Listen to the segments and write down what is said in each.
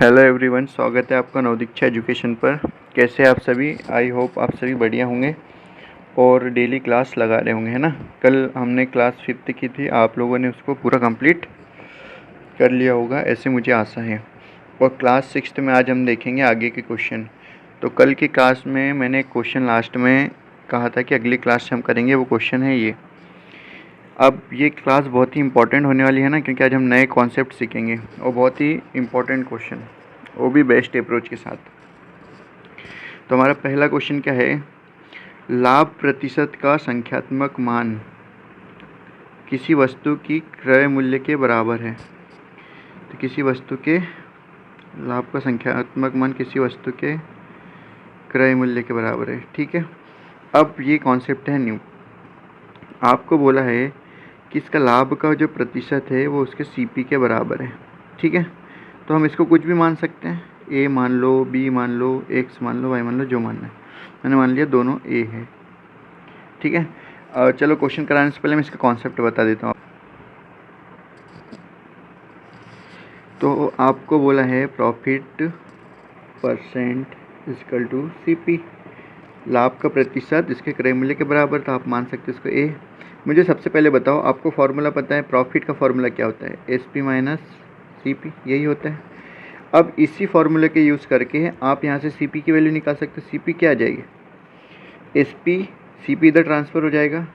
Hello everyone, स्वागत है आपका नवदीक्षा एजुकेशन पर। कैसे हैं आप सभी? आई होप आप सभी बढ़िया होंगे और डेली क्लास लगा रहे होंगे, है ना। कल हमने क्लास 5th की थी, आप लोगों ने उसको पूरा कंप्लीट कर लिया होगा, ऐसे मुझे आशा है। और क्लास 6th में आज हम देखेंगे आगे के क्वेश्चन। तो कल की क्लास में मैंने एक क्वेश्चन लास्ट में कहा था कि अगली क्लास से हम करेंगे, वो क्वेश्चन है ये। अब ये क्लास बहुत ही इंपॉर्टेंट होने वाली है ना, क्योंकि आज हम नए कॉन्सेप्ट सीखेंगे और बहुत ही इंपॉर्टेंट क्वेश्चन, वो भी बेस्ट अप्रोच के साथ। तो हमारा पहला क्वेश्चन क्या है? लाभ प्रतिशत का संख्यात्मक मान किसी वस्तु की क्रय मूल्य के बराबर है। तो किसी वस्तु के लाभ का संख्यात्मक मान किसी वस्तु के क्रय मूल्य के बराबर है, ठीक है। अब ये कॉन्सेप्ट है न्यू। आपको बोला है कि इसका लाभ का जो प्रतिशत है वो उसके सीपी के बराबर है, ठीक है। तो हम इसको कुछ भी मान सकते हैं, ए मान लो, बी मान लो, एक्स मान लो, वाई मान लो, जो मानना है। मैंने मान लिया दोनों ए है, ठीक है। चलो क्वेश्चन कराने से पहले मैं इसका कॉन्सेप्ट बता देता हूँ। तो आपको बोला है profit percent equal to CP, लाभ का प्रतिशत इसके क्रय मूल्य के बराबर। तो आप मान सकते हो इसको ए। मुझे सबसे पहले बताओ, आपको फार्मूला पता है प्रॉफिट का फार्मूला क्या होता है? S P minus C P, यही होता है। अब इसी फार्मूले के यूज़ करके आप यहाँ से सी पी की वैल्यू निकाल सकते हो। सी पी क्या आ जाएगी? एस पी, सी पी इधर ट्रांसफ़र हो जाएगा।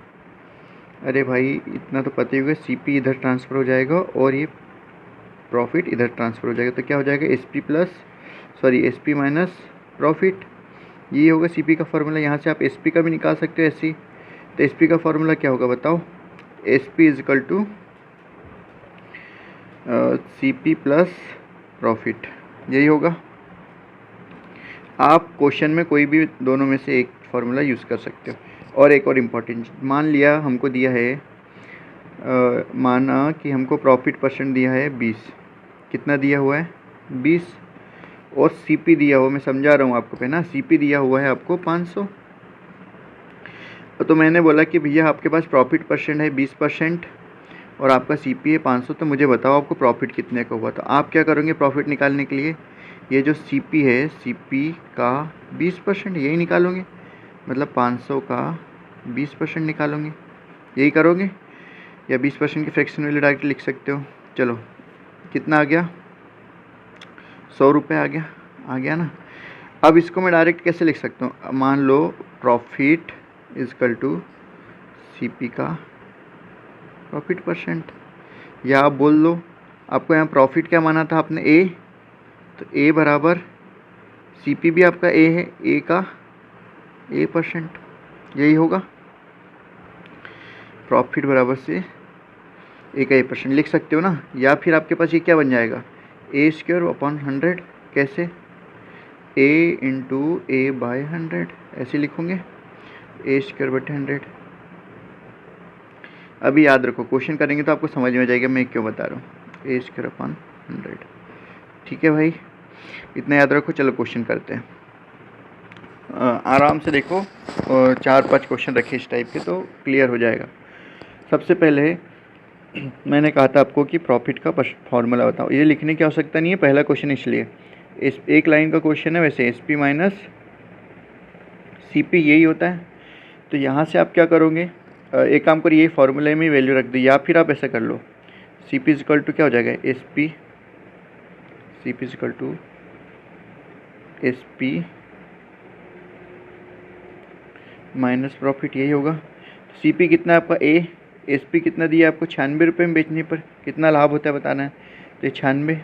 अरे भाई इतना तो पता ही होगा, सी पी इधर ट्रांसफ़र हो जाएगा और ये प्रॉफिट इधर ट्रांसफ़र हो जाएगा। तो क्या हो जाएगा? एस पी माइनस प्रॉफिट, ये होगा सी पी का फार्मूला। यहाँ से आप एस पी का भी निकाल सकते हो ऐसी। तो एस पी का फार्मूला क्या होगा बताओ? S P is equal to C P plus profit, यही होगा। आप क्वेश्चन में कोई भी दोनों में से एक फार्मूला यूज़ कर सकते हो। और एक और इम्पॉर्टेंट, मान लिया हमको दिया है माना कि हमको प्रॉफिट परसेंट दिया है 20। कितना दिया हुआ है? 20। और सीपी दिया हुआ, मैं समझा रहा हूँ आपको पे ना, सीपी दिया हुआ है आपको 500। तो मैंने बोला कि भैया आपके पास प्रॉफिट परसेंट है 20% और आपका सीपी है 500, तो मुझे बताओ आपको प्रॉफिट कितने का हुआ। तो आप क्या करोगे प्रॉफिट निकालने के लिए? ये जो सीपी है, सीपी का 20% यही निकालोगे, मतलब 500 का 20% निकालोगे, यही करोगे। या 20% की फ्रैक्शन वैल्यू डायरेक्ट लिख सकते हो। चलो कितना आ गया? 100 रुपये आ गया ना। अब इसको मैं डायरेक्ट कैसे लिख सकता हूँ? मान लो profit is equal to C P का प्रॉफिट परसेंट, या आप बोल लो, आपको यहाँ प्रॉफिट क्या माना था आपने? ए। तो ए बराबर सी पी भी आपका ए है, ए का ए परसेंट, यही होगा। प्रॉफिट बराबर से ए का ए परसेंट लिख सकते हो ना। या फिर आपके पास ये क्या बन जाएगा? ए स्क्वायर अपॉन 100। कैसे? ए इंटू ए बाय 100, ऐसे लिखोगे, ए स्क्वायर बटे 100। अभी याद रखो, क्वेश्चन करेंगे तो आपको समझ में आ जाएगा मैं क्यों बता रहा हूँ। ए स्क्वायर अपॉन 100, ठीक है भाई, इतना याद रखो। चलो क्वेश्चन करते हैं। आराम से देखो, 4-5 क्वेश्चन रखे इस टाइप के, तो क्लियर हो जाएगा। सबसे पहले मैंने कहा था आपको कि प्रॉफिट का फॉर्मूला बताओ। ये लिखने की आवश्यकता नहीं है, पहला क्वेश्चन इसलिए इस एक लाइन का क्वेश्चन है। वैसे S P minus C P यही होता है। तो यहाँ से आप क्या करोगे? एक काम करिए, यही फार्मूले में वैल्यू रख दो, या फिर आप ऐसा कर लो, सी पी इक्वल टू क्या हो जाएगा? S P, C P equal to S P minus profit, यही होगा। सी पी कितना है आपका? ए। एस पी कितना दिया आपको? 96 रुपये में बेचने पर कितना लाभ होता है बताना है। तो 96,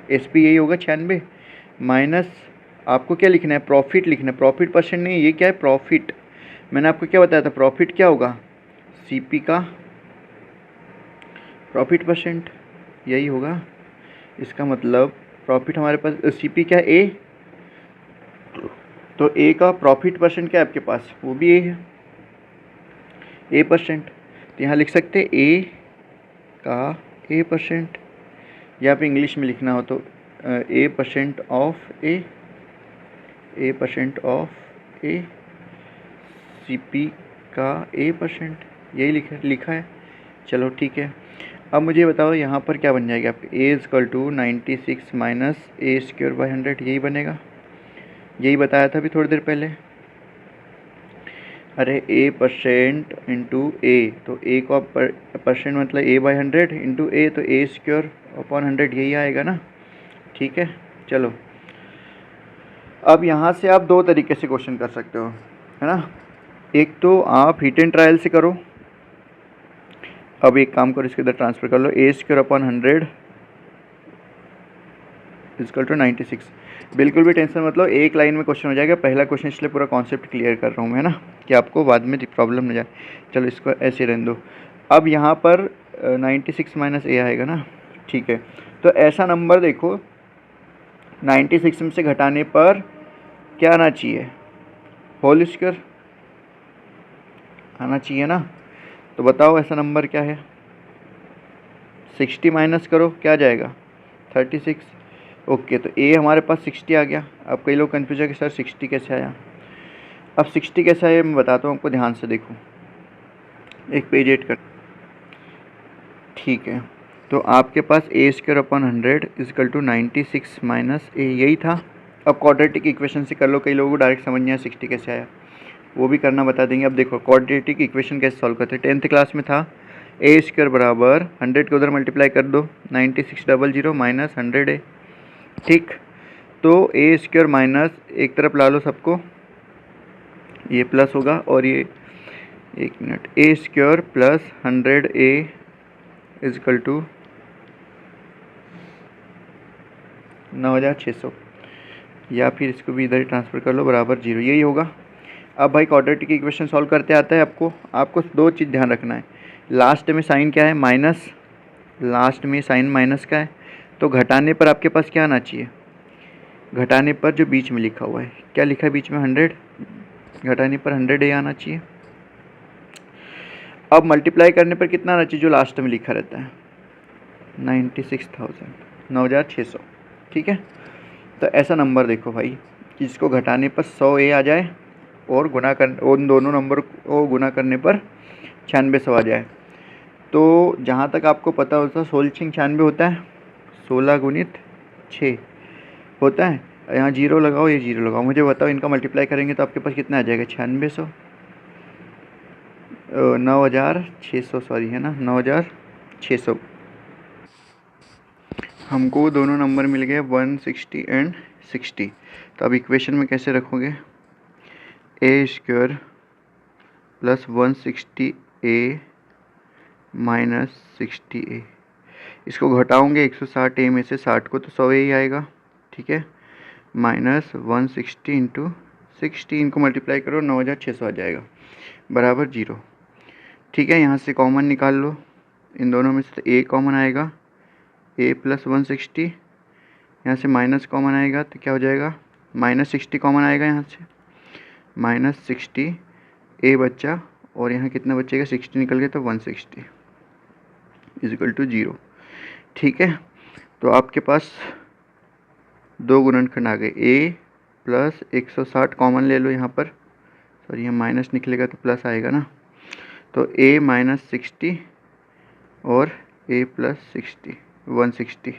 एस पी यही होगा 96, माइनस आपको क्या लिखना है? प्रॉफिट लिखना है, प्रॉफिट परसेंट नहीं, ये क्या है? प्रॉफिट। मैंने आपको क्या बताया था? प्रॉफिट क्या होगा? सी पी का प्रॉफिट परसेंट, यही होगा। इसका मतलब प्रॉफिट हमारे पास सी पी क्या है? ए। तो ए का प्रॉफिट परसेंट क्या है आपके पास? वो भी ए है, ए परसेंट। तो यहाँ लिख सकते हैं ए का ए परसेंट, या फिर इंग्लिश में लिखना हो तो A percent of A, A percent of A, C P का ए परसेंट, यही लिखा है। चलो ठीक है। अब मुझे बताओ यहाँ पर क्या बन जाएगा आपके A is equal to 96 minus A square by 100, यही बनेगा। यही बताया था अभी थोड़ी देर पहले। अरे a% इंटू ए, तो ए को आप परसेंट मतलब a बाई 100 इंटू ए, तो ए स्क्वायर अपॉन 100 यही आएगा ना। ठीक है, चलो अब यहाँ से आप दो तरीके से क्वेश्चन कर सकते हो, है ना। एक तो आप हिट एंड ट्रायल से करो। अब एक काम करो, इसके इधर ट्रांसफर कर लो, ए स्क्वायर अपॉन 100 इजकल टू 96। बिल्कुल भी टेंशन मतलब एक लाइन में क्वेश्चन हो जाएगा। पहला क्वेश्चन इसलिए पूरा कॉन्सेप्ट क्लियर कर रहा हूँ मैं, है ना, कि आपको बाद में प्रॉब्लम न जाए। चलो इसको ऐसे रहने दो। अब यहाँ पर 96 माइनस ए आएगा ना। ठीक है, तो ऐसा नंबर देखो 96 में से घटाने पर क्या आना चाहिए, होल स्क्वायर आना चाहिए ना। तो बताओ ऐसा नंबर क्या है। 60 माइनस करो, क्या जाएगा 36। ओके, तो ए हमारे पास 60 आ गया। अब कई लोग कन्फ्यूज है कि सर 60 कैसे आया। अब 60 कैसे आया मैं बताता हूँ आपको, ध्यान से देखो। एक पेज ऐड कर। ठीक है, तो आपके पास A square upon 100 is equal to 96 minus A, यही था। अब क्वाड्रेटिक इक्वेशन से कर लो, कई लोगों को डायरेक्ट समझ नहीं आया 60 कैसे आया, वो भी करना बता देंगे। अब देखो क्वाड्रेटिक इक्वेशन कैसे सॉल्व करते हैं, 10th क्लास में था। ए स्क्वायर बराबर 100 के उधर मल्टीप्लाई कर दो, 9600 माइनस 100 है। ठीक, तो ए स्क्वायर माइनस एक तरफ ला लो सबको, ये प्लस होगा, और ये एक minute, A square plus 100 A is equal to 9600, या फिर इसको भी इधर ही ट्रांसफ़र कर लो, बराबर 0, यही होगा। अब भाई क्वाड्रेटिक इक्वेशन सॉल्व करते आता है आपको दो चीज़ ध्यान रखना है। लास्ट में साइन क्या है, माइनस, लास्ट में साइन माइनस का है, तो घटाने पर आपके पास क्या आना चाहिए, घटाने पर जो बीच में लिखा हुआ है, क्या लिखा है बीच में 100, घटाने पर 100 ए आना चाहिए। अब मल्टीप्लाई करने पर कितना आना चाहिए जो लास्ट में लिखा रहता है, 96,000, 9600। ठीक है, तो ऐसा नंबर देखो भाई जिसको घटाने पर 100 ए आ जाए और गुना कर, उन दोनों नंबर को गुना करने पर 9600 आ जाए। तो जहाँ तक आपको पता होता है 1696 होता है, 16 गुणित 6 होता है। यहाँ जीरो लगाओ, ये जीरो लगाओ, मुझे बताओ इनका मल्टीप्लाई करेंगे तो आपके पास कितना आ जाएगा, 9600, 9600 सॉरी, है ना, 9600। हमको दोनों नंबर मिल गए 160 एंड 60। तो अब इक्वेशन में कैसे रखोगे, ए स्क्वायर प्लस 160 ए माइनस 60 ए, इसको घटाओगे 160 ए में से 60 को, तो 100 ए ही आएगा। ठीक है, माइनस 160 इंटू 60, इनको मल्टीप्लाई करो 9600 आ जाएगा, बराबर 0। ठीक है, यहाँ से कॉमन निकाल लो, इन दोनों में से ए कॉमन आएगा, ए प्लस 160, यहाँ से माइनस कॉमन आएगा तो क्या हो जाएगा, माइनस 60 कॉमन आएगा यहाँ से, माइनस 60 ए बच्चा, और यहाँ कितना बचेगा, 60 निकल गया, तो 160 इजिकल टू 0। ठीक है, तो आपके पास दो गुणनखंड आ गए, ए प्लस 160 कॉमन ले लो यहाँ पर, सॉरी यहाँ माइनस निकलेगा तो प्लस आएगा ना, तो ए माइनस 60 और ए प्लस 60, 160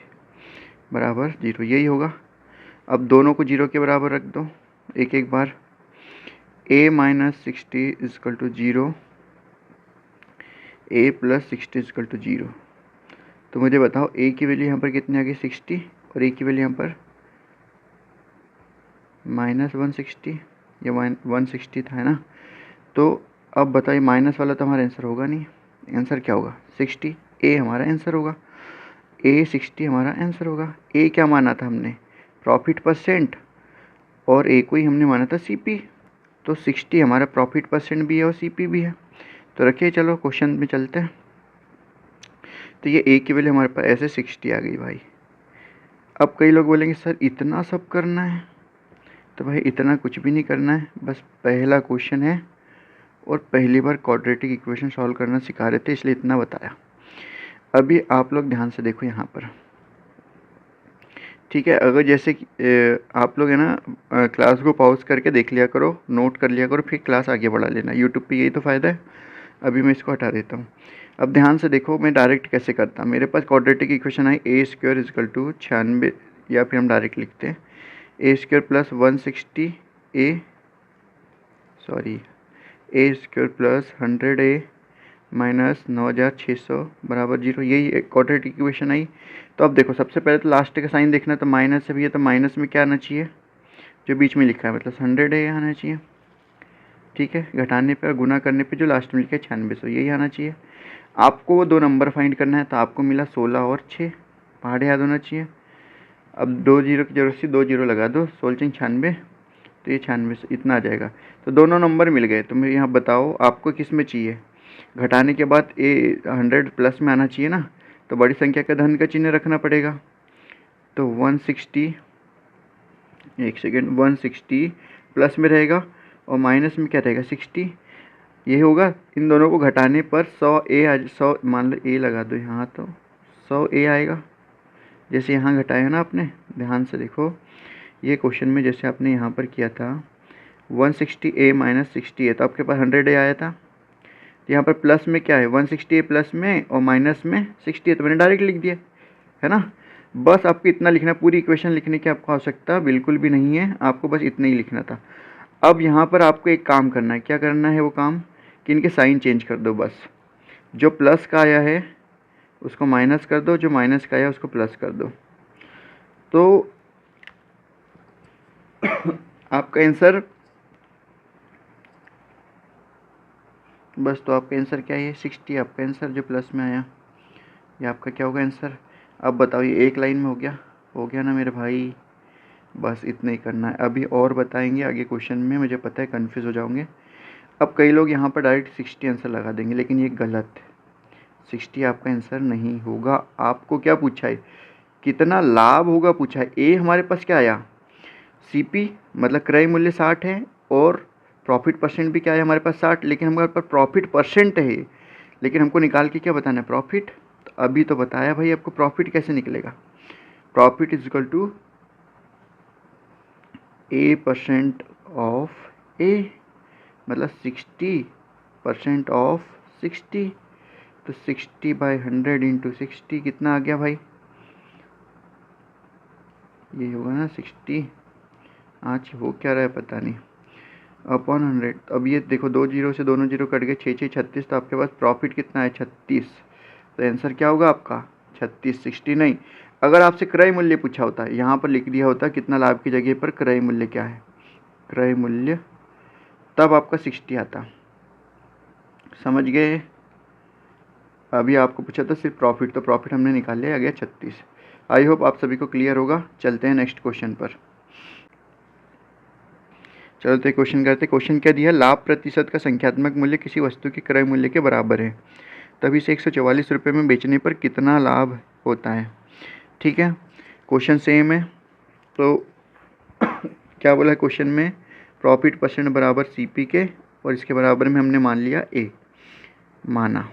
बराबर 0, यही होगा। अब दोनों को 0 के बराबर रख दो एक एक बार, A minus 60 is equal to 0, A plus 60 is equal to 0। तो मुझे बताओ ए की वैल्यू यहाँ पर कितनी आ गई, 60, और ए की वैल्यू यहाँ पर माइनस 160, या 160 था, है ना। तो अब बताइए माइनस वाला तो हमारा आंसर होगा नहीं, आंसर क्या होगा, 60, ए हमारा आंसर होगा, ए 60 हमारा आंसर होगा। ए क्या माना था हमने, प्रॉफिट परसेंट, और ए को ही हमने माना था सीपी, तो 60 हमारा प्रॉफिट परसेंट भी है और सीपी भी है। तो रखिए, चलो क्वेश्चन में चलते हैं। तो ये ए की वैल्यू हमारे पास ऐसे 60 आ गई भाई। अब कई लोग बोलेंगे सर इतना सब करना है, तो भाई इतना कुछ भी नहीं करना है, बस पहला क्वेश्चन है और पहली बार क्वाड्रेटिक इक्वेशन सॉल्व करना सिखा रहे थे, इसलिए इतना बताया। अभी आप लोग ध्यान से देखो यहाँ पर, ठीक है। अगर जैसे आप लोग है ना क्लास को पॉज करके देख लिया करो, नोट कर लिया करो, फिर क्लास आगे बढ़ा लेना। यूट्यूब पे यही तो फ़ायदा है, अभी मैं इसको हटा देता हूँ। अब ध्यान से देखो मैं डायरेक्ट कैसे करता। मेरे पास क्वाड्रेटिक इक्वेशन आई ए स्क्वायर इजकल टू 96, या फिर हम डायरेक्ट लिखते हैं A square plus 160 A square plus 100 minus 9600 बराबर 0। यही क्वाड्रेटिक इक्वेशन आई। तो अब देखो सबसे पहले तो लास्ट का साइन देखना, तो माइनस है भैया, तो माइनस में क्या आना चाहिए, जो बीच में लिखा है मतलब 100 आना चाहिए। ठीक है, घटाने पे और गुना करने पे जो लास्ट में लिखा है 9600, यही आना चाहिए। आपको वो 2 नंबर फाइंड करना है, तो आपको मिला 16 और 6, पहाड़ याद होना चाहिए। अब 2 जीरो की जरूरत थी, 2 जीरो लगा दो, 16 96, तो ये 96 इतना आ जाएगा। तो दोनों नंबर मिल गए। तो मेरे यहाँ बताओ आपको किस में चाहिए, घटाने के बाद 100 प्लस में आना चाहिए ना, तो बड़ी संख्या का धन का चिन्ह रखना पड़ेगा। तो 160, एक सेकेंड, 160 प्लस में रहेगा और माइनस में क्या रहेगा 60, ये होगा। इन दोनों को घटाने पर 100 मान लो ए लगा दो यहाँ, तो 100 आएगा। जैसे यहाँ घटाया ना आपने, ध्यान से देखो ये क्वेश्चन में जैसे आपने यहाँ पर किया था 160 माइनस 60 तो आपके पास 100 आया था। तो यहाँ पर प्लस में क्या है 160 प्लस में और माइनस में 60 तो मैंने डायरेक्ट लिख दिया है ना। बस आपको इतना लिखना, पूरी इक्वेशन लिखने की आपको आवश्यकता बिल्कुल भी नहीं है, आपको बस इतना ही लिखना था। अब यहाँ पर आपको एक काम करना है, क्या करना है वो काम, कि इनके साइन चेंज कर दो। बस जो प्लस का आया है उसको माइनस कर दो, जो माइनस का आया उसको प्लस कर दो, तो आपका आंसर बस, तो आपका आंसर क्या है 60, आपका आंसर जो प्लस में आया, ये आपका क्या होगा आंसर। अब बताओ ये एक लाइन में हो गया ना मेरे भाई। बस इतना ही करना है, अभी और बताएंगे आगे क्वेश्चन में, मुझे पता है कन्फ्यूज़ हो जाओगे। अब कई लोग यहाँ पर डायरेक्ट 60 आंसर लगा देंगे, लेकिन ये गलत है, 60 आपका आंसर नहीं होगा। आपको क्या पूछा है, कितना लाभ होगा पूछा है। ए हमारे पास क्या आया, सीपी मतलब क्रय मूल्य 60 है, और प्रॉफिट परसेंट भी क्या है हमारे पास 60, लेकिन हमारे पास प्रॉफिट परसेंट है, लेकिन हमको निकाल के क्या बताना है प्रॉफिट। तो अभी तो बताया भाई आपको प्रॉफिट कैसे निकलेगा, profit is equal to A% of A, मतलब 60% ऑफ 60, तो 60/100 इंटू 60 कितना आ गया भाई, ये होगा ना 60, आज हो क्या रहा है पता नहीं, अपॉन 100। अब ये देखो 2 जीरो से दोनों जीरो कट गए, 6 6 36, तो आपके पास प्रॉफिट कितना है 36, तो आंसर क्या होगा आपका 36, 60 नहीं। अगर आपसे क्रय मूल्य पूछा होता है, यहाँ पर लिख दिया होता कितना लाभ की जगह पर क्रय मूल्य क्या है, क्रय मूल्य, तब आपका 60 आता। समझ गए। अभी आपको पूछा था सिर्फ प्रॉफिट, तो प्रॉफिट हमने निकाल लिया, आ गया 36। आई होप आप सभी को क्लियर होगा। चलते हैं नेक्स्ट क्वेश्चन पर। चलते क्वेश्चन करते। क्वेश्चन क्या दिया, लाभ प्रतिशत का संख्यात्मक मूल्य किसी वस्तु के क्रय मूल्य के बराबर है, तभी इसे 144 रुपये में बेचने पर कितना लाभ होता है। ठीक है, क्वेश्चन सेम है। तो क्या बोला है क्वेश्चन में, प्रॉफिट परसेंट बराबर सीपी के, और इसके बराबर में हमने मान लिया ए, माना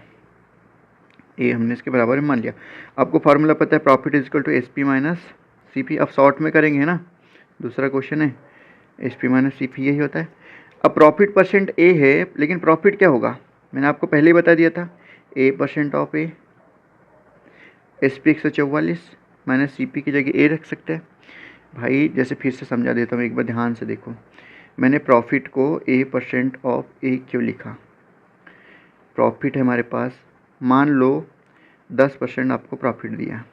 ए हमने इसके बराबर में मान लिया। आपको फार्मूला पता है, profit is equal to SP minus CP. अब शॉर्ट में करेंगे ना, दूसरा क्वेश्चन है एसपी माइनस सीपी, यही होता है। अब प्रॉफिट परसेंट ए है, लेकिन प्रॉफिट क्या होगा मैंने आपको पहले ही बता दिया था, A% of A, SP 144 minus CP की जगह ए रख सकते हैं भाई। जैसे फिर से समझा देता हूँ, एक बार ध्यान से देखो, मैंने प्रॉफिट को A% ऑफ ए क्यों लिखा, प्रॉफिट है हमारे पास, मान लो 10% आपको प्रॉफिट दिया,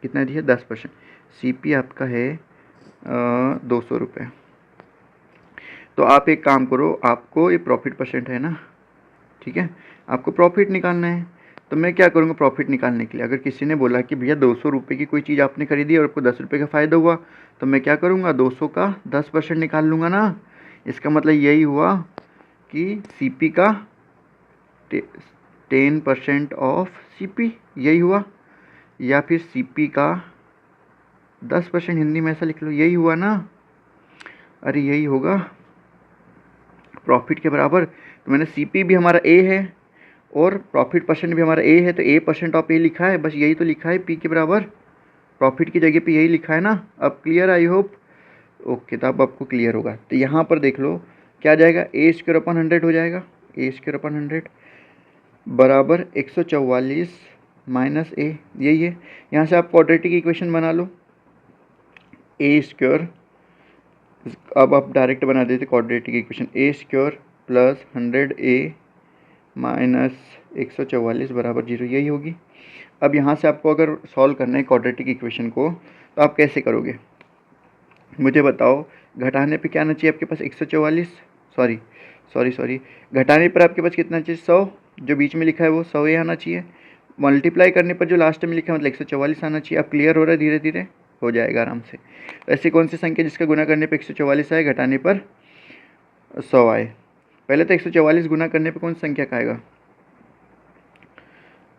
कितना दिया 10%, सीपी आपका है 200 रुपये। तो आप एक काम करो, आपको ये प्रॉफिट परसेंट है ना, ठीक है, आपको प्रॉफिट निकालना है। तो मैं क्या करूँगा प्रॉफिट निकालने के लिए, अगर किसी ने बोला कि भैया 200 रुपये की कोई चीज़ आपने खरीदी और आपको 10 रुपये का फ़ायदा हुआ, तो मैं क्या करूँगा 200 का 10% निकाल लूँगा ना। इसका मतलब यही हुआ कि सीपी का 10% ऑफ सीपी, यही हुआ, या फिर सीपी का 10%, हिंदी में ऐसा लिख लो, यही हुआ ना। अरे यही होगा प्रॉफिट के बराबर। तो मैंने सीपी भी हमारा ए है और प्रॉफिट परसेंट भी हमारा ए है, तो A% ऑफ ए लिखा है, बस यही तो लिखा है, पी के बराबर, प्रॉफिट की जगह पे यही लिखा है ना। अब क्लियर, आई होप ओके, तो अब आपको क्लियर होगा। तो यहाँ पर देख लो क्या आ जाएगा, A² अपॉन 100 हो जाएगा, A² अपॉन 100। बराबर 144 माइनस ए, यही है। यहाँ से आप क्वाड्रेटिक इक्वेशन बना लो, ए स्क्वायर, अब आप डायरेक्ट बना देते क्वाड्रेटिक इक्वेशन, ए स्क्वायर प्लस 100a माइनस 144 बराबर 0, यही होगी। अब यहाँ से आपको अगर सॉल्व करना है क्वाड्रेटिक इक्वेशन को तो आप कैसे करोगे, मुझे बताओ। घटाने पे क्या आना चाहिए आपके पास, 144, सॉरी घटाने पर आपके पास कितना चाहिए, 100, जो बीच में लिखा है वो 100 ही आना चाहिए। मल्टीप्लाई करने पर जो लास्ट में लिखा है मतलब 144 आना चाहिए। अब क्लियर हो रहा है, धीरे धीरे हो जाएगा आराम से। ऐसी कौन सी संख्या जिसका गुना करने पर 144 आए, घटाने पर 100 आए। पहले तो 144 गुना करने पर कौन सी संख्या का आएगा,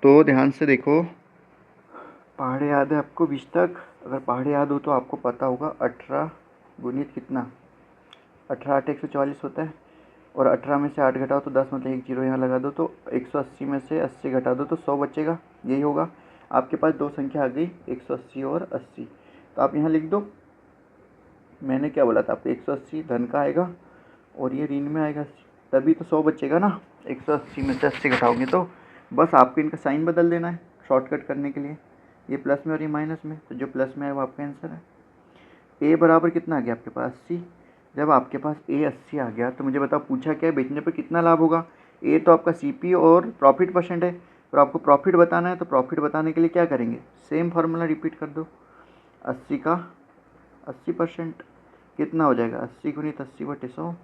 तो ध्यान से देखो। पहाड़े याद है आपको 20 तक, अगर पहाड़े याद हो तो आपको पता होगा 18 गुणित कितना, 18 8 144 होता है, और 18 में से 8 घटाओ तो 10, मतलब 1 जीरो यहाँ लगा दो तो 180 में से 80 घटा दो तो 100 बचेगा, यही होगा। आपके पास दो संख्या आ गई 180 और 80, तो आप यहाँ लिख दो। मैंने क्या बोला था आपको, 180 धन का आएगा और ये ऋण में आएगा, तभी तो 100 बचेगा ना। 180 में से 80 घटाओगे तो बस आपको इनका साइन बदल देना है शॉर्टकट करने के लिए, ये प्लस में और ये माइनस में, तो जो प्लस में है वो आपका आंसर है। ए बराबर कितना आ गया आपके पास, 80। जब आपके पास ए 80 आ गया तो मुझे बताओ पूछा क्या है, बेचने पर कितना लाभ होगा। ए तो आपका सीपी और प्रॉफिट परसेंट है, और आपको प्रॉफिट बताना है, तो प्रॉफिट बताने के लिए क्या करेंगे, सेम फार्मूला रिपीट कर दो। 80 का 80% कितना हो जाएगा, 80 गुणित 80/100,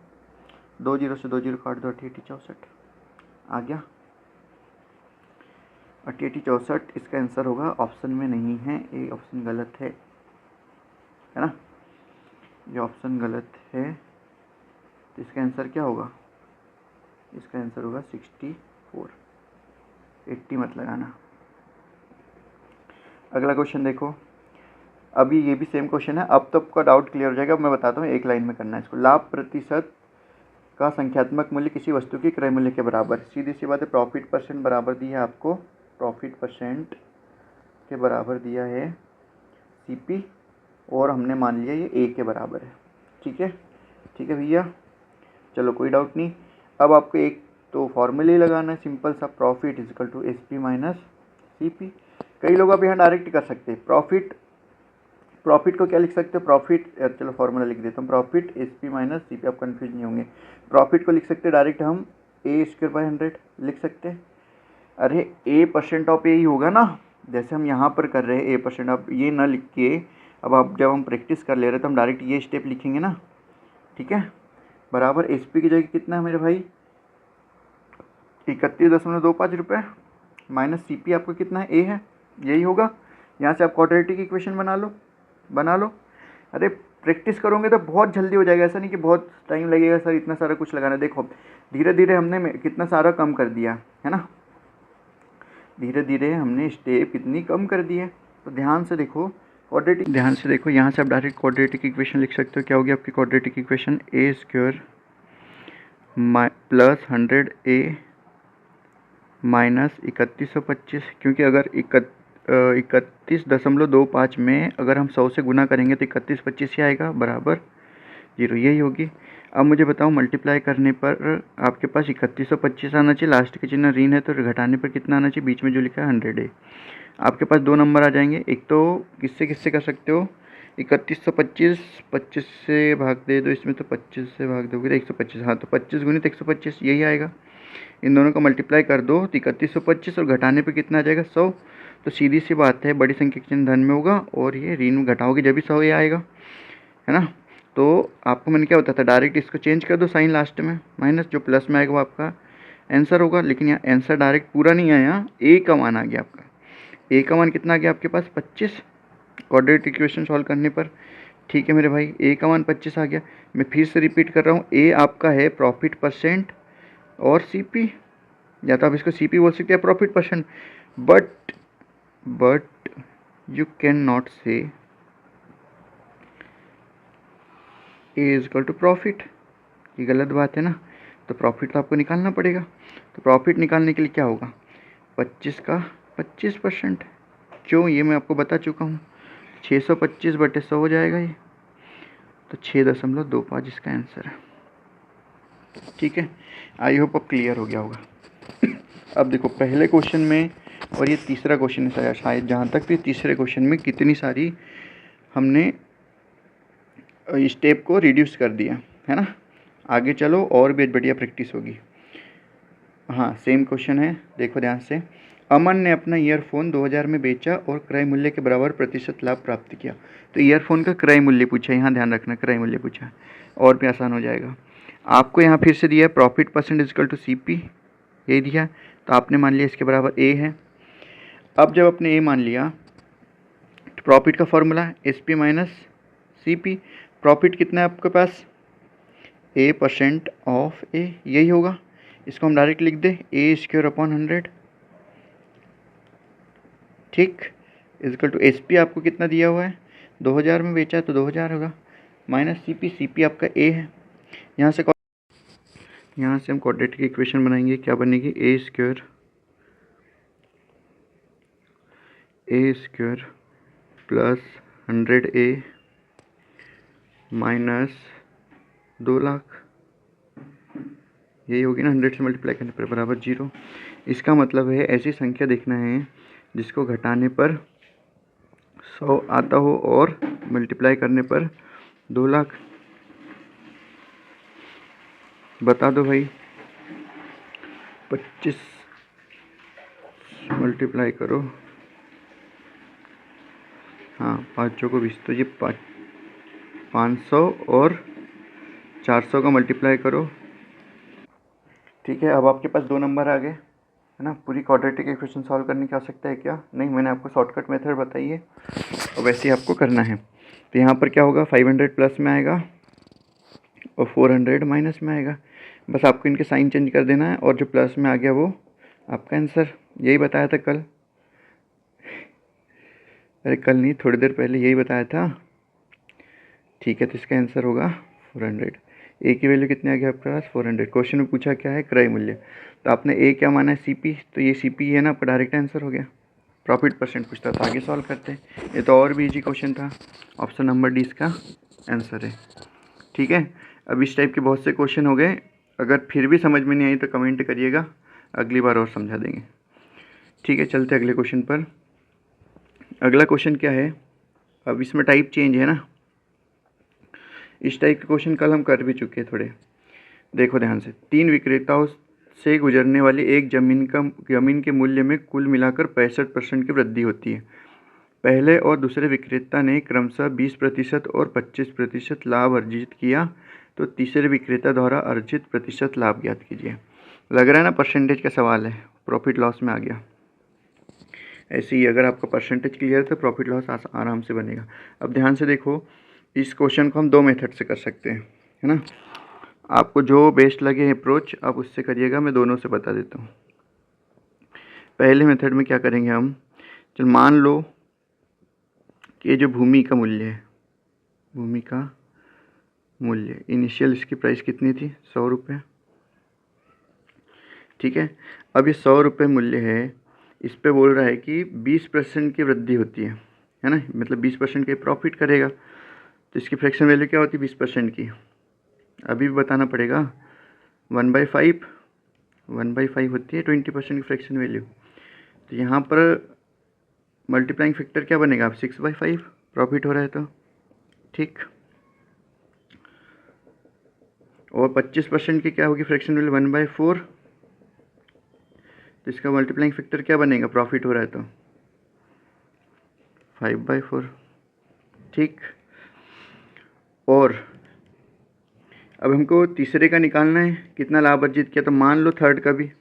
2 जीरो से 2 जीरो काट दो, 88 64 आ गया। 88 64 इसका आंसर होगा, ऑप्शन में नहीं है, ये ऑप्शन गलत है ना, ये ऑप्शन गलत है। तो इसका आंसर क्या होगा, इसका आंसर होगा 64, 80 मत लगाना। अगला क्वेश्चन देखो, अभी ये भी सेम क्वेश्चन है, अब तो आपका डाउट क्लियर हो जाएगा। मैं बताता हूँ, एक लाइन में करना है इसको। लाभ प्रतिशत का संख्यात्मक मूल्य किसी वस्तु की क्रय मूल्य के बराबर, सीधी सी बात है। प्रॉफिट परसेंट बराबर दिया है आपको, प्रॉफिट परसेंट के बराबर दिया है सीपी, और हमने मान लिया ये ए के बराबर है। ठीक है भैया, चलो कोई डाउट नहीं। अब आपको एक तो फॉर्मूले लगाना है सिंपल सा, profit is equal to S P minus C P. कई लोग अब यहाँ डायरेक्ट कर सकते हैं, प्रॉफिट को क्या लिख सकते हो, प्रॉफिट, चलो फॉर्मूला लिख देता हूँ, profit S P minus C P, आप कन्फ्यूज नहीं होंगे। प्रॉफिट को लिख सकते हैं डायरेक्ट हम ए स्क्वायर बाई 100 लिख सकते हैं। अरे ए परसेंट ऑफ ए ही होगा ना, जैसे हम यहाँ पर कर रहे हैं ए परसेंट, आप ये ना लिख के, अब आप जब हम प्रैक्टिस कर ले रहे हैं तो हम डायरेक्ट ये स्टेप लिखेंगे ना, ठीक है। बराबर एस पी की जगह कितना है मेरे भाई, 31.25 रुपये, माइनस सी पी आपको कितना है, ए है, यही होगा। यहाँ से आप क्वाड्रेटिक इक्वेशन बना लो। अरे प्रैक्टिस करोगे तो बहुत जल्दी हो जाएगा, ऐसा नहीं कि बहुत टाइम लगेगा सर इतना सारा कुछ लगाना। देखो धीरे धीरे हमने कितना सारा कम कर दिया है ना, धीरे धीरे हमने स्टेप कितनी कम कर दी है। तो ध्यान से देखो यहाँ से आप डायरेक्ट क्वाड्रेटिक इक्वेशन लिख सकते हो। क्या होगी आपकी क्वाड्रेटिक इक्वेशन, ए स्क्वायर प्लस 100a माइनस 3125, क्योंकि अगर 31.25 में अगर हम 100 से गुना करेंगे तो 3125 ही आएगा, बराबर 0, यही होगी। अब मुझे बताओ मल्टीप्लाई करने पर आपके पास 3125 आना चाहिए, लास्ट के चिन्ह ऋण है तो घटाने पर कितना आना चाहिए, बीच में जो लिखा है 100 है। आपके पास दो नंबर आ जाएंगे, एक तो किससे कर सकते हो, 3125 25 से भाग दे दो, इसमें तो 25 से भाग दोगे तो 125, हाँ तो 25 गुणित 125 यही आएगा। इन दोनों को मल्टीप्लाई कर दो तो 3125, और घटाने पे कितना आ जाएगा, 100। तो सीधी सी बात है, बड़ी संख्या के चिन्ह धन में होगा और ये ऋण में घटाओगे जब भी 100 ये आएगा, है ना। तो आपको मैंने क्या बताया था, डायरेक्ट इसको चेंज कर दो साइन लास्ट में, माइनस जो प्लस में आएगा वो आपका आंसर होगा। लेकिन यहाँ आंसर डायरेक्ट पूरा नहीं आया, ए का मान आ गया आपका। ए का मान कितना आ गया आपके पास, 25, क्वाड्रेटिक इक्वेशन सॉल्व करने पर। ठीक है मेरे भाई, ए का मान 25 आ गया। मैं फिर से रिपीट कर रहा हूँ, ए आपका है प्रॉफिट परसेंट और सीपी, या तो आप इसको सीपी बोल सकते हैं profit percent, but you can not से ए इज इक्वल टू प्रॉफिट, ये गलत बात है ना। तो प्रॉफिट तो आपको निकालना पड़ेगा। तो प्रॉफिट निकालने के लिए क्या होगा, 25 का 25%, क्यों ये मैं आपको बता चुका हूँ, 625/100 हो जाएगा ये, तो 6.25 इसका आंसर है। ठीक है, आई होप अब क्लियर हो गया होगा। अब देखो पहले क्वेश्चन में और ये तीसरा क्वेश्चन है शायद, जहाँ तक भी तीसरे क्वेश्चन में कितनी सारी हमने स्टेप को रिड्यूस कर दिया है ना। आगे चलो और भी बढ़िया प्रैक्टिस होगी। हाँ सेम क्वेश्चन है, देखो ध्यान से। अमन ने अपना ईयरफोन 2000 में बेचा और क्रय मूल्य के बराबर प्रतिशत लाभ प्राप्त किया। तो ईयरफोन का क्रय मूल्य पूछा है, यहाँ ध्यान रखना क्रय मूल्य पूछा है, और भी आसान हो जाएगा। आपको यहाँ फिर से दिया है profit percent equal to CP, यही दिया, तो आपने मान लिया इसके बराबर A है। अब जब आपने A मान लिया तो प्रॉफिट का formula SP minus CP। Profit कितना है आपके पास, A% ऑफ A, यही होगा। इसको हम डायरेक्ट लिख दें A² / 100, ठीक, इक्वल टू SP आपको कितना दिया हुआ है, 2000 में बेचा है तो 2000 होगा, माइनस CP आपका A है। यहाँ से हम क्वाड्रेटिक इक्वेशन बनाएंगे, क्या बनेगी, A² plus 100A minus 2 lakh, यही होगी ना, 100 से मल्टीप्लाई करने पर बराबर 0। इसका मतलब है ऐसी संख्या देखना है जिसको घटाने पर 100 आता हो और मल्टीप्लाई करने पर 2 लाख। बता दो भाई, 25 मल्टीप्लाई करो, हाँ 5 को 20, तो ये 500 और 400 का मल्टीप्लाई करो, ठीक है। अब आपके पास 2 नंबर आ गए है ना। पूरी क्वाड्रेटिक इक्वेशन सॉल्व करने की आवश्यकता है क्या, नहीं, मैंने आपको शॉर्टकट मेथड बताई है और वैसे ही आपको करना है। तो यहाँ पर क्या होगा, 500 प्लस में आएगा और 400 माइनस में आएगा। बस आपको इनके साइन चेंज कर देना है और जो प्लस में आ गया वो आपका आंसर। यही बताया था कल, अरे कल नहीं, थोड़ी देर पहले यही बताया था, ठीक है। तो इसका आंसर होगा 400। ए की वैल्यू कितनी आ गई आपके पास, 400। क्वेश्चन में पूछा क्या है, क्रय मूल्य, तो आपने ए क्या माना है, CP, तो ये CP है ना, आपका डायरेक्ट आंसर हो गया। प्रॉफिट परसेंट पूछता था, आगे सॉल्व करते, ये तो और भी इजी क्वेश्चन था। ऑप्शन नंबर डी इसका आंसर है, ठीक है। अब इस टाइप के बहुत से क्वेश्चन हो गए, अगर फिर भी समझ में नहीं आई तो कमेंट करिएगा, अगली बार और समझा देंगे, ठीक है। चलते अगले क्वेश्चन पर। अगला क्वेश्चन क्या है, अब इसमें टाइप चेंज है ना, इस टाइप के क्वेश्चन कल हम कर भी चुके हैं थोड़े। देखो ध्यान से, 3 विक्रेताओं से गुजरने वाली एक जमीन के मूल्य में कुल मिलाकर 65% की वृद्धि होती है। पहले और दूसरे विक्रेता ने क्रमशः 20% और 25% लाभ अर्जित किया, तो तीसरे विक्रेता द्वारा अर्जित प्रतिशत लाभ ज्ञात कीजिए। लग रहा है ना परसेंटेज का सवाल है, प्रॉफिट लॉस में आ गया। ऐसे ही अगर आपका परसेंटेज क्लियर है तो प्रॉफिट लॉस आराम से बनेगा। अब ध्यान से देखो, इस क्वेश्चन को हम 2 मेथड से कर सकते हैं, है ना। आपको जो बेस्ट लगे अप्रोच आप उससे करिएगा, मैं दोनों से बता देता हूँ। पहले मेथड में क्या करेंगे हम, चल मान लो कि ये जो भूमि का मूल्य है, भूमि का मूल्य इनिशियल इसकी प्राइस कितनी थी, 100 रुपये, ठीक है। अब ये 100 रुपये मूल्य है, इस पे बोल रहा है कि 20% की वृद्धि होती है ना, मतलब 20% के प्रॉफिट करेगा, तो इसकी फ्रैक्शन वैल्यू क्या होती है 20% की, अभी भी बताना पड़ेगा, 1/5 होती है 20% की फ्रैक्शन वैल्यू। तो यहाँ पर मल्टीप्लाइंग फैक्टर क्या बनेगा, आप 6/5 प्रॉफिट हो रहा है तो, ठीक। और 25% की क्या होगी फ्रैक्शन वैल्यू, 1/4, तो इसका मल्टीप्लाइंग फैक्टर क्या बनेगा, प्रॉफिट हो रहा है तो 5/4, ठीक। और अब हमको तीसरे का निकालना है, कितना लाभ अर्जित किया, तो मान लो थर्ड का भी,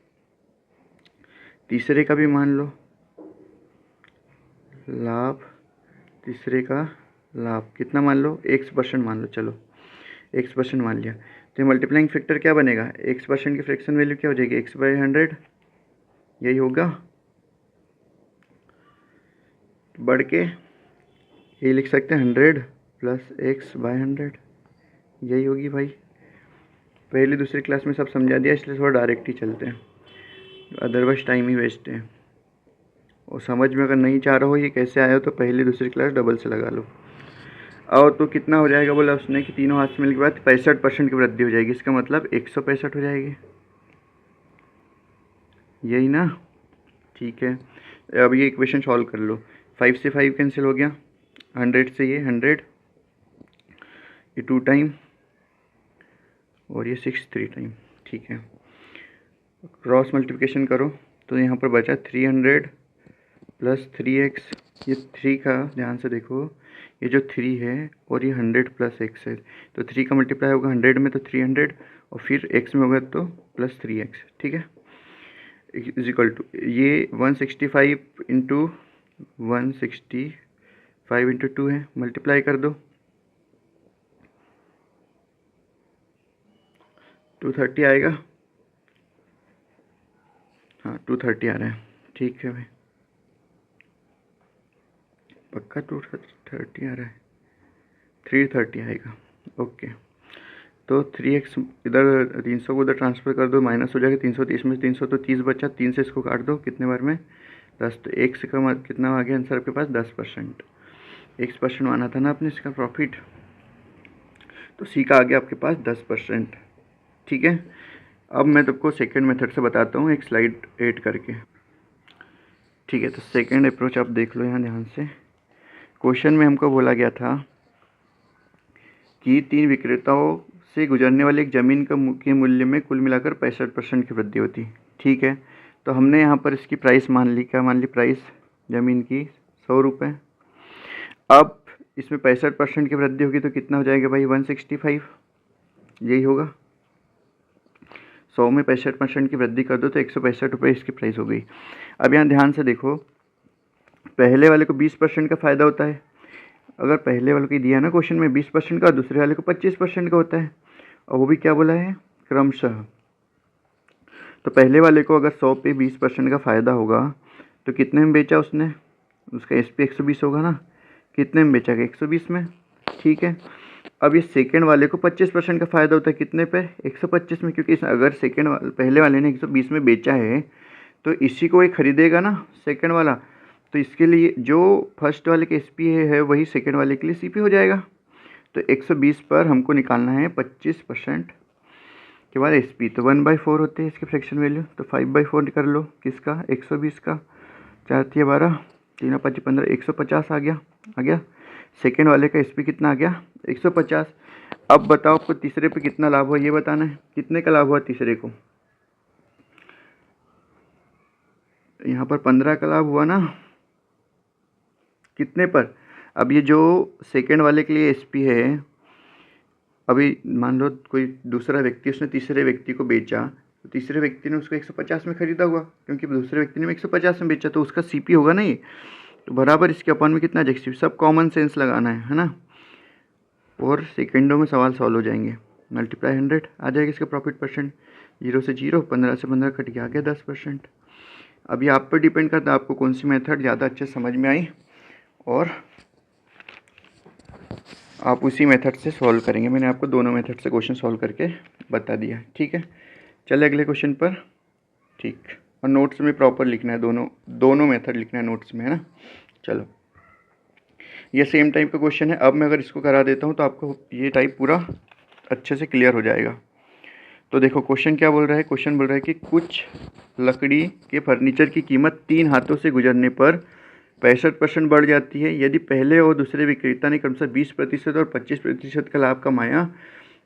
तीसरे का भी मान लो लाभ, तीसरे का लाभ कितना मान लो, X% मान लो, चलो X% मान लिया, तो मल्टीप्लाइंग फैक्टर क्या बनेगा, X% की फ्रैक्शन वैल्यू क्या हो जाएगी, X/100, यही होगा। बढ़ के ये लिख सकते हैं 100 + X/100, यही होगी भाई। पहली दूसरी क्लास में सब समझा दिया, इसलिए थोड़ा डायरेक्ट ही चलते हैं, अदरवाइज टाइम ही वेस्ट है। और समझ में अगर नहीं चाह रहा हो ये कैसे आया हो, तो पहली दूसरी क्लास डबल से लगा लो। और तो कितना हो जाएगा बोला उसने कि तीनों हाथ से मिलने के बाद 65% की वृद्धि हो जाएगी, इसका मतलब 165 हो जाएगी, यही ना, ठीक है। अब ये इक्वेशन सॉल्व कर लो। 5 से 5 कैंसिल हो गया, 100 से ये 100, ये 2 टाइम और ये 6 3 टाइम, ठीक है। क्रॉस मल्टीप्लिकेशन करो तो यहाँ पर बचा 300 प्लस 3x। ये 3 का ध्यान से देखो, ये जो 3 है और ये 100 प्लस x है, तो 3 का मल्टीप्लाई होगा 100 में तो 300 और फिर x में होगा तो प्लस 3x, ठीक है। इज इक्वल टू ये 165 इंटू 165 इंटू 2 है, मल्टीप्लाई कर दो 230 आएगा। हाँ 230 आ रहा है, ठीक है भाई, पक्का 230 आ रहा है, 330 आएगा, ओके। तो 3x इधर 300 को उधर ट्रांसफ़र कर दो, माइनस हो जाएगा 330 में 300 तो 30 बचा, 3 से इसको काट दो, कितने बार में 10, तो x का कितना आ गया आंसर आपके पास 10%। x% आना था ना अपने इसका प्रॉफिट, तो सी का आ गया आपके पास 10%, ठीक है। अब मैं तुमको सेकंड मेथड से बताता हूँ एक स्लाइड ऐड करके, ठीक है। तो सेकंड अप्रोच आप देख लो यहाँ ध्यान से। क्वेश्चन में हमको बोला गया था कि 3 विक्रेताओं से गुजरने वाली एक ज़मीन के मूल्य में कुल मिलाकर 65% की वृद्धि होती, ठीक है। तो हमने यहाँ पर इसकी प्राइस मान ली, क्या मान ली, प्राइस ज़मीन की 100 रुपये। अब इसमें 65% की वृद्धि होगी तो कितना हो जाएगा भाई 165, यही होगा। 100 में 65% की वृद्धि कर दो तो 165 रुपये इसकी प्राइस हो गई। अब यहाँ ध्यान से देखो, पहले वाले को 20% का फ़ायदा होता है, अगर पहले वाले को दिया ना क्वेश्चन में 20% का, दूसरे वाले को 25% का होता है, और वो भी क्या बोला है क्रमशः। तो पहले वाले को अगर 100 पे 20% का फ़ायदा होगा तो कितने में बेचा उसने, उसका SP 120 होगा ना, कितने में बेचा गया 120 में, ठीक है। अब ये सेकंड वाले को 25% का फ़ायदा होता है, कितने पे 125 में, क्योंकि अगर पहले वाले ने 120 में बेचा है तो इसी को ये खरीदेगा ना सेकंड वाला, तो इसके लिए जो फर्स्ट वाले के SP है वही सेकंड वाले के लिए CP हो जाएगा। तो 120 पर हमको निकालना है 25% के बाद SP, तो 1/4 होते हैं इसके फ्रैक्शन वैल्यू, तो 5/4 कर लो किसका 120 का, 4 × 12 3 × 5 15, 150 आ गया। सेकेंड वाले का SP कितना आ गया 150। अब बताओ आपको तीसरे पे कितना लाभ हुआ ये बताना है, कितने का लाभ हुआ तीसरे को, यहाँ पर 15 का लाभ हुआ ना, कितने पर। अब ये जो सेकेंड वाले के लिए SP है, अभी मान लो कोई दूसरा व्यक्ति उसने तीसरे व्यक्ति को बेचा, तो तीसरे व्यक्ति ने उसको 150 में खरीदा हुआ, क्योंकि दूसरे व्यक्ति ने 150 में बेचा, तो उसका CP होगा ना ये, तो बराबर इसके अपन में कितना JCP, सब कॉमन सेंस लगाना है ना, और सेकंडों में सवाल सॉल्व हो जाएंगे। मल्टीप्लाई 100 आ जाएगा इसका प्रॉफिट परसेंट, 0 से 0, 15 से 15 कट के आ गया 10%। अभी आप पर डिपेंड करता है आपको कौन सी मेथड ज़्यादा अच्छे समझ में आई, और आप उसी मेथड से सॉल्व करेंगे। मैंने आपको दोनों मेथड से क्वेश्चन सॉल्व करके बता दिया, ठीक है। चले अगले क्वेश्चन पर, ठीक, और नोट्स में प्रॉपर लिखना है, दोनों मेथड लिखना है नोट्स में, है ना। चलो, ये सेम टाइप का क्वेश्चन है। अब मैं अगर इसको करा देता हूँ तो आपको ये टाइप पूरा अच्छे से क्लियर हो जाएगा। तो देखो क्वेश्चन क्या बोल रहा है, क्वेश्चन बोल रहा है कि कुछ लकड़ी के फर्नीचर की कीमत 3 हाथों से गुजरने पर 65% बढ़ जाती है। यदि पहले और दूसरे विक्रेता ने क्रमशः 20% और 25% का लाभ कमाया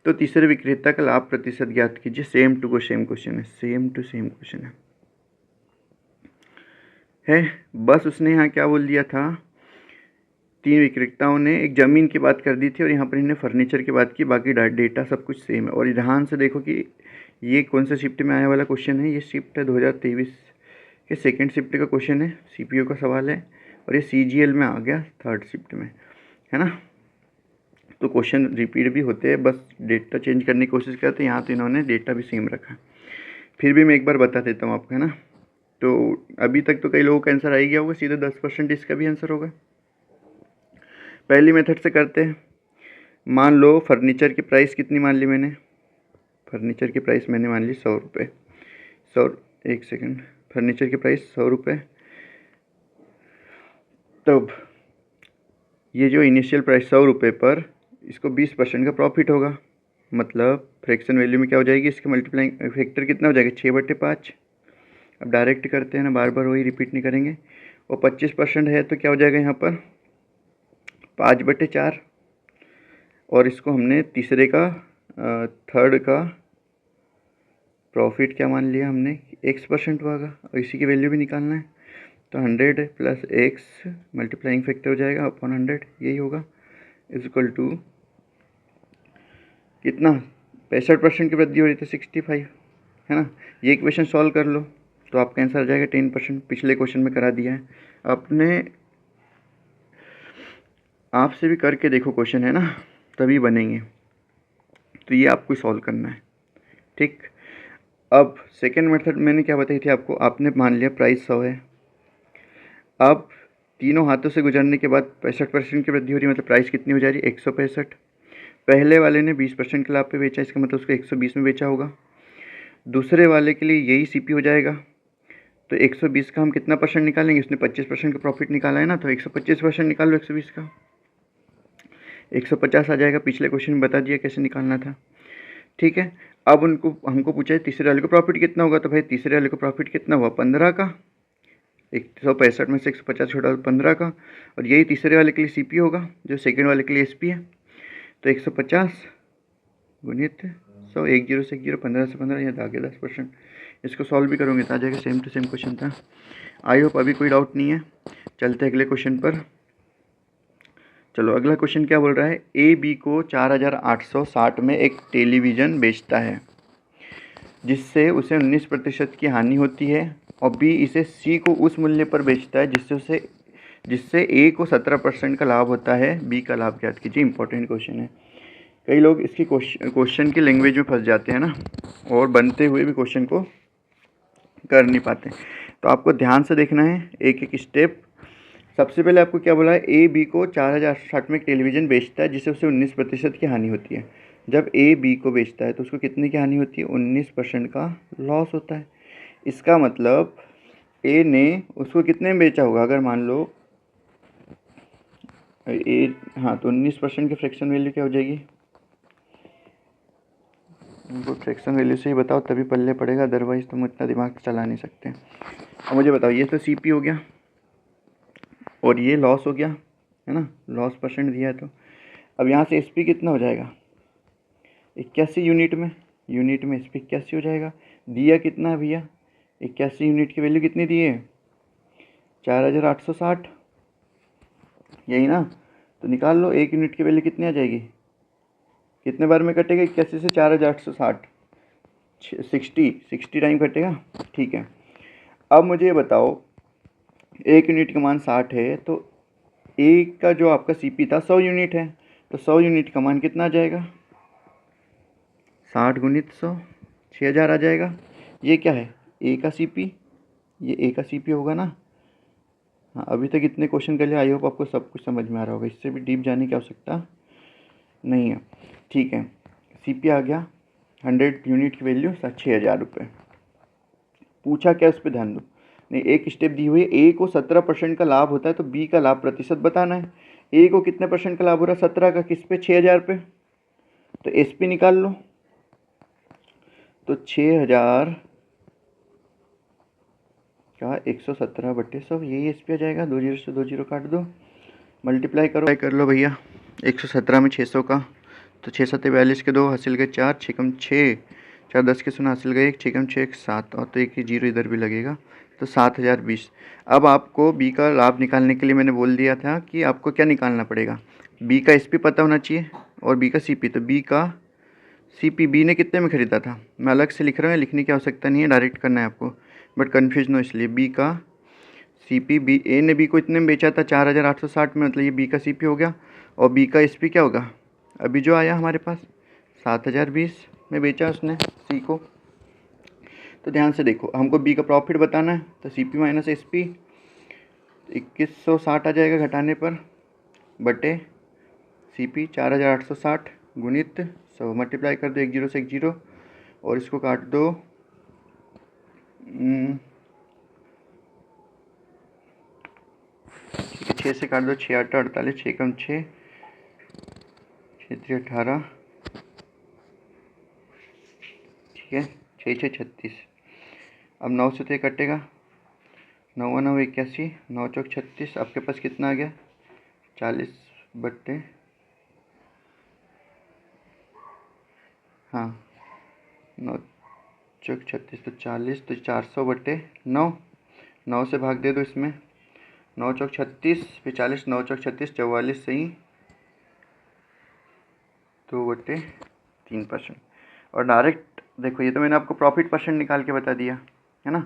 तो तीसरे विक्रेता का लाभ प्रतिशत ज्ञात कीजिए। सेम टू सेम क्वेश्चन है, सेम टू सेम क्वेश्चन है। बस उसने यहाँ क्या बोल दिया था, 3 विक्रेताओं ने एक ज़मीन की बात कर दी थी और यहाँ पर इन्हें फर्नीचर की बात की, बाकी डेटा सब कुछ सेम है। और ध्यान से देखो कि ये कौन सा शिफ्ट में आया वाला क्वेश्चन है, ये शिफ्ट है 2023 के सेकंड शिफ्ट का क्वेश्चन है, CPU का सवाल है, और ये CGL में आ गया थर्ड शिफ्ट में, है ना। तो क्वेश्चन रिपीट भी होते हैं, बस डेटा चेंज करने की कोशिश करते हैं। यहाँ तो इन्होंने डेटा भी सेम रखा, फिर भी मैं एक बार बता देता हूँ आपको, है ना। तो अभी तक तो कई लोगों का आंसर आ ही गया होगा, सीधे 10% इसका भी आंसर होगा। पहली मेथड से करते हैं। मान लो फर्नीचर की प्राइस कितनी मान ली मैंने, फर्नीचर की प्राइस मैंने मान ली 100 रुपये, 100, एक सेकेंड, फर्नीचर की प्राइस 100 रुपये। तब ये जो इनिशियल प्राइस 100 रुपये पर इसको 20% का प्रॉफिट होगा, मतलब फ्रैक्शन वैल्यू में क्या हो जाएगी, इसके मल्टीप्लाइंग फैक्टर कितना हो जाएगा 6/5। अब डायरेक्ट करते हैं ना, बार बार वही रिपीट नहीं करेंगे। और 25% है तो क्या हो जाएगा यहाँ पर 5/4। और इसको हमने तीसरे का थर्ड का प्रॉफिट क्या मान लिया हमने, x% होगा और इसी की वैल्यू भी निकालना है। तो 100 प्लस एक्स मल्टीप्लाइंग फैक्टर हो जाएगा अपॉन 100, यही होगा, इज इक्वल टू कितना 65% की वृद्धि हो रही थी 65, है ना। ये इक्वेशन सॉल्व कर लो तो आपका आंसर आ जाएगा 10%। पिछले क्वेश्चन में करा दिया है आपने, आपसे भी करके देखो क्वेश्चन, है ना, तभी बनेंगे। तो ये आपको सॉल्व करना है, ठीक। अब सेकेंड मेथड मैंने क्या बताई थी आपको, आपने मान लिया प्राइस 100 है। अब तीनों हाथों से गुजरने के बाद 65% की वृद्धि हो रही है, मतलब प्राइस कितनी हो जा रही है 165। पहले वाले ने 20% के लाभ पे बेचा, इसका मतलब उसको 120 में बेचा होगा। दूसरे वाले के लिए यही सीपी हो जाएगा। तो 120 का हम कितना परसेंट निकालेंगे, उसने 25% का प्रॉफिट निकाला है ना, तो 125% निकाल लो 120 का, 150 आ जाएगा। पिछले क्वेश्चन में बता दिया कैसे निकालना था, ठीक है। अब उनको हमको पूछा है तीसरे वाले को प्रॉफिट कितना होगा, तो भाई तीसरे वाले को प्रॉफिट कितना हुआ 15 का, 165 में से 150 छोड़ा 15 का, और यही तीसरे वाले के लिए सीपी होगा जो सेकंड वाले के लिए एसपी है। तो 150 गुणित 100, 10 से 10, 15 से 15, यहाँ आगे 10%। इसको सॉल्व भी करोगे तो आ जाएगा, सेम टू सेम क्वेश्चन था। आई होप अभी कोई डाउट नहीं है। चलते हैं अगले क्वेश्चन पर। चलो अगला क्वेश्चन क्या बोल रहा है, ए बी को 4860 में एक टेलीविज़न बेचता है जिससे उसे 19% की हानि होती है, और बी इसे सी को उस मूल्य पर बेचता है जिससे ए को 17% का लाभ होता है। बी का लाभ ज्ञात कीजिए। इंपॉर्टेंट क्वेश्चन है, कई लोग इसकी क्वेश्चन की लैंग्वेज में फंस जाते हैं ना, और बनते हुए भी क्वेश्चन को कर नहीं पाते। तो आपको ध्यान से देखना है एक एक स्टेप। सबसे पहले आपको क्या बोला है, ए बी को 4060 में एक टेलीविज़न बेचता है जिससे उसे 19% की हानि होती है। जब ए बी को बेचता है तो उसको कितने की हानि होती है, 19% का लॉस होता है। इसका मतलब ए ने उसको कितने में बेचा होगा, अगर मान लो ए, हाँ, तो 19% की फ्रैक्शन वैल्यू क्या हो जाएगी, उनको फ्रैक्शन वैल्यू से ही बताओ तभी पल्ले पड़ेगा, अदरवाइज तुम इतना दिमाग चला नहीं सकते। अब मुझे बताओ, ये तो सीपी हो गया और ये लॉस हो गया, है ना, लॉस परसेंट दिया है। तो अब यहाँ से एसपी कितना हो जाएगा 81 यूनिट में एसपी 81 हो जाएगा। दिया कितना है भैया 81 यूनिट की वैल्यू कितनी दी है 4860, यही ना। तो निकाल लो 1 यूनिट की वैल्यू कितनी आ जाएगी, कितने बार में कटेगा 81 से 4860, 60 टाइम कटेगा, ठीक है। अब मुझे ये बताओ 1 यूनिट का मान 60 है, तो ए का जो आपका सीपी था 100 यूनिट है, तो 100 यूनिट का मान कितना आ जाएगा 60 गुणित 100, 6000 आ जाएगा। ये क्या है ए का सीपी, ये ए का सीपी होगा ना। हाँ, अभी तक इतने क्वेश्चन कर लिया, आई होप आपको सब कुछ समझ में आ रहा होगा, इससे भी डीप जाने की आवश्यकता नहीं है, ठीक है। सीपी आ गया 100 यूनिट की वैल्यू 6000 रुपये। पूछा क्या, उस पर ध्यान दो। नहीं, एक स्टेप दी हुई है, ए को 17% का लाभ होता है तो बी का लाभ प्रतिशत बताना है। ए को कितने परसेंट का लाभ हो रहा है 17 का, किस पे 6000 पे, तो एस पी निकाल लो। तो 6000 का 117/100, यही एस पी आ जाएगा। 2 जीरो से 2 जीरो काट दो, मल्टीप्लाई कर लो भैया। 117 में 600 का, तो 6 7 42 के 2 हासिल गए 4, 6 कम 6, 4 10 के 0 हासिल गए 1, 6 कम 6 1 7, और तो एक ही जीरो इधर भी लगेगा, तो 7020। अब आपको बी का लाभ निकालने के लिए मैंने बोल दिया था कि आपको क्या निकालना पड़ेगा, बी का एसपी पता होना चाहिए और बी का सीपी। तो बी का सीपी बी ने कितने में ख़रीदा था, मैं अलग से लिख रहा हूँ, लिखने की आवश्यकता नहीं है, डायरेक्ट करना है आपको, बट कन्फ्यूज ना इसलिए। बी का सीपी, बी ए ने बी को इतने में बेचा था 4860 में, मतलब ये बी का सीपी हो गया। और बी का एसपी क्या होगा, अभी जो आया हमारे पास 7020 में बेचा उसने सी को। तो ध्यान से देखो, हमको बी का प्रॉफिट बताना है, तो C P minus S P 2160 आ जाएगा घटाने पर, बटे सी पी 4860 गुणित 100, मल्टीप्लाई कर दो 1 जीरो से 1 जीरो, और इसको काट दो 6 से काट दो, 6 8 48, 6 कम 6, 6 3 18, ठीक है, 6 6 36। अब 9 से तो ये कटेगा, 9 9 81, 9 चौक 36, आपके पास कितना आ गया 40 बट्टे, हाँ 9 चौक 36 तो 40, तो 400 बट्टे 9, 9 से भाग दे दो इसमें, 9 चौक 36 फिर 40, 9 चौक 36 44 सही, 2/3%। और डायरेक्ट देखो ये तो मैंने आपको प्रॉफिट परसेंट निकाल के बता दिया है ना,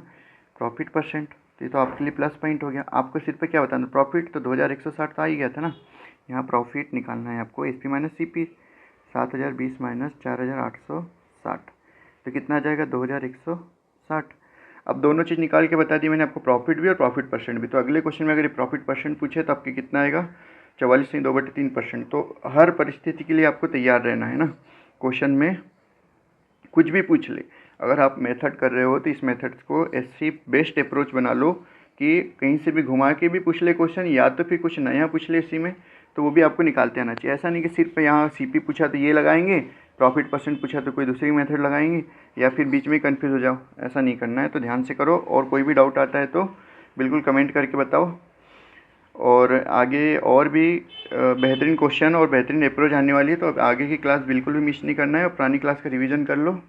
प्रॉफिट परसेंट, तो ये तो आपके लिए प्लस पॉइंट हो गया। आपको सिर्फ पे क्या बताना, प्रॉफिट तो 2160 तो आ ही गया था ना, यहाँ प्रॉफिट निकालना है आपको, S P minus C P, 7020 minus 4860, तो कितना आ जाएगा 2160। अब दोनों चीज़ निकाल के बता दी मैंने आपको, प्रॉफिट भी और प्रॉफिट परसेंट भी। तो अगले क्वेश्चन में अगर ये प्रॉफिट परसेंट पूछे तो आपके कितना आएगा 44 नहीं 2/3%। तो हर परिस्थिति के लिए आपको तैयार रहना है ना, क्वेश्चन में कुछ भी पूछ ले, अगर आप मेथड कर रहे हो तो इस मेथड को ऐसी बेस्ट अप्रोच बना लो कि कहीं से भी घुमा के भी पूछ ले क्वेश्चन, या तो फिर कुछ नया पूछ ले इसी में, तो वो भी आपको निकालते आना चाहिए। ऐसा नहीं कि सिर्फ यहाँ सीपी पूछा तो ये लगाएंगे, प्रॉफिट परसेंट पूछा तो कोई दूसरी मेथड लगाएंगे, या फिर बीच में कन्फ्यूज़ हो जाओ, ऐसा नहीं करना है। तो ध्यान से करो, और कोई भी डाउट आता है तो बिल्कुल कमेंट करके बताओ। और आगे और भी बेहतरीन क्वेश्चन और बेहतरीन अप्रोच आने वाली है, तो अब आगे की क्लास बिल्कुल भी मिस नहीं करना है, और पुरानी क्लास का रिवीजन कर लो।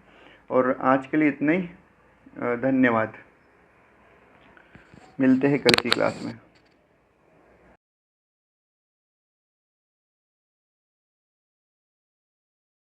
और आज के लिए इतना ही, धन्यवाद, मिलते हैं कल की क्लास में।